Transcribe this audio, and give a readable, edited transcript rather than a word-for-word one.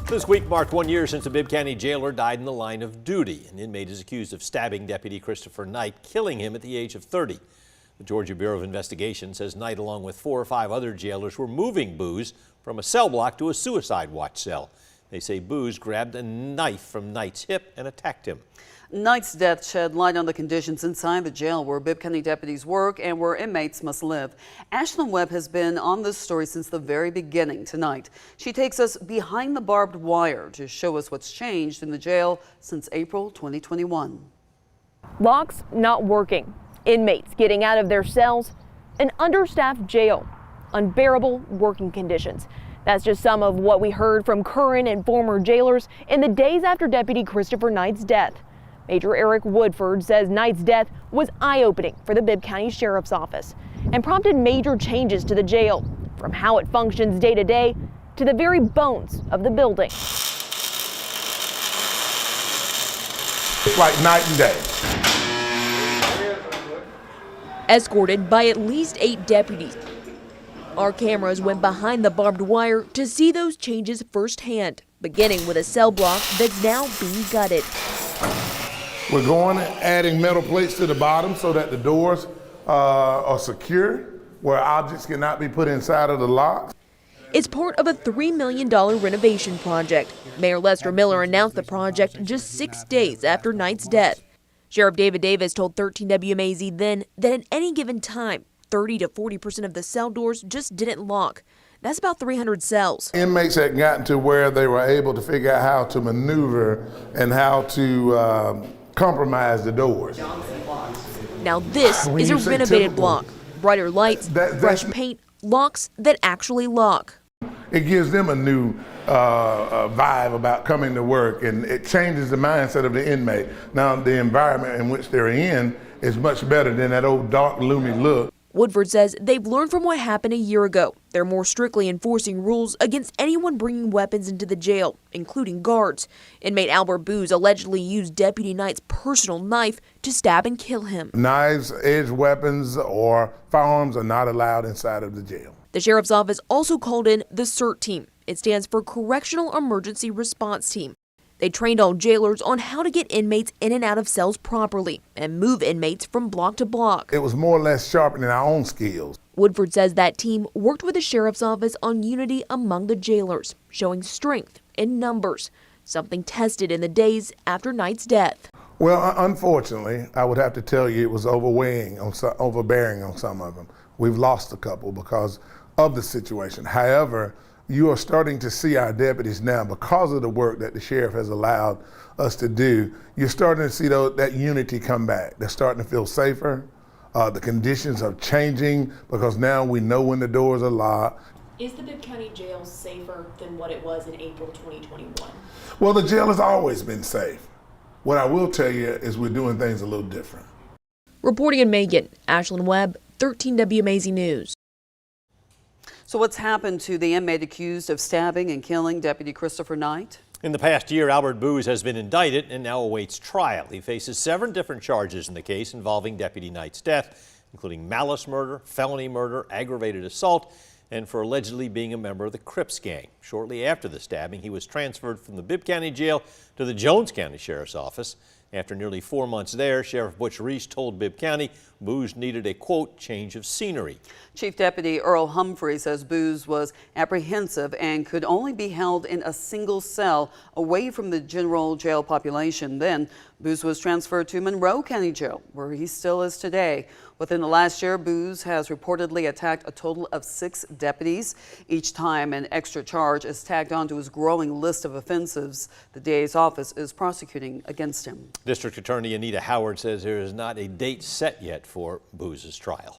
This week marked 1 year since a Bibb County jailer died in the line of duty. An inmate is accused of stabbing Deputy Christopher Knight, killing him at the age of 30. The Georgia Bureau of Investigation says Knight, along with 4 or 5 other jailers, were moving Booz from a cell block to a suicide watch cell. They say Booz grabbed a knife from Knight's hip and attacked him. Knight's death shed light on the conditions inside the jail where Bibb County deputies work and where inmates must live. Ashlyn Webb has been on this story since the very beginning tonight. She takes us behind the barbed wire to show us what's changed in the jail since April 2021. Locks not working, inmates getting out of their cells, an understaffed jail, unbearable working conditions. That's just some of what we heard from current and former jailers in the days after Deputy Christopher Knight's death. Major Eric Woodford says Knight's death was eye-opening for the Bibb County Sheriff's Office and prompted major changes to the jail, from how it functions day to day to the very bones of the building. It's like night and day. Escorted by at least 8 deputies, our cameras went behind the barbed wire to see those changes firsthand, beginning with a cell block that's now being gutted. We're going and adding metal plates to the bottom so that the doors are secure, where objects cannot be put inside of the locks. It's part of a $3 million renovation project. Mayor Lester Miller announced the project just 6 days after Knight's death. Sheriff David Davis told 13 WMAZ then that at any given time, 30 to 40% of the cell doors just didn't lock. That's about 300 cells. Inmates had gotten to where they were able to figure out how to maneuver and how to compromise the doors. Now this is a renovated block. Brighter lights, fresh paint, locks that actually lock. It gives them a new vibe about coming to work, and it changes the mindset of the inmate. Now the environment in which they're in is much better than that old dark, gloomy look. Woodford says they've learned from what happened a year ago. They're more strictly enforcing rules against anyone bringing weapons into the jail, including guards. Inmate Albert Booz allegedly used Deputy Knight's personal knife to stab and kill him. Knives, edged weapons, or firearms are not allowed inside of the jail. The sheriff's office also called in the CERT team. It stands for Correctional Emergency Response Team. They trained all jailers on how to get inmates in and out of cells properly and move inmates from block to block. It was more or less sharpening our own skills. Woodford says that team worked with the sheriff's office on unity among the jailers, showing strength in numbers, something tested in the days after Knight's death. Well, unfortunately, I would have to tell you it was overbearing on some of them. We've lost a couple because of the situation. However, you are starting to see our deputies now, because of the work that the sheriff has allowed us to do, you're starting to see that unity come back. They're starting to feel safer. The conditions are changing because now we know when the doors are locked. Is the Bibb County jail safer than what it was in April 2021? Well, the jail has always been safe. What I will tell you is we're doing things a little different. Reporting in Macon, Ashlyn Webb, 13 WMAZ News. So what's happened to the inmate accused of stabbing and killing Deputy Christopher Knight? In the past year, Albert Booz has been indicted and now awaits trial. He faces 7 different charges in the case involving Deputy Knight's death, including malice murder, felony murder, aggravated assault, and for allegedly being a member of the Crips gang. Shortly after the stabbing, he was transferred from the Bibb County Jail to the Jones County Sheriff's Office. After nearly 4 months there, Sheriff Butch Reese told Bibb County Booz needed a, quote, change of scenery. Chief Deputy Earl Humphrey says Booz was apprehensive and could only be held in a single cell away from the general jail population. Then Booz was transferred to Monroe County Jail, where he still is today. Within the last year, Booz has reportedly attacked a total of 6 deputies. Each time an extra charge is tagged onto his growing list of offenses the DA's office is prosecuting against him. District Attorney Anita Howard says there is not a date set yet for Booz's trial.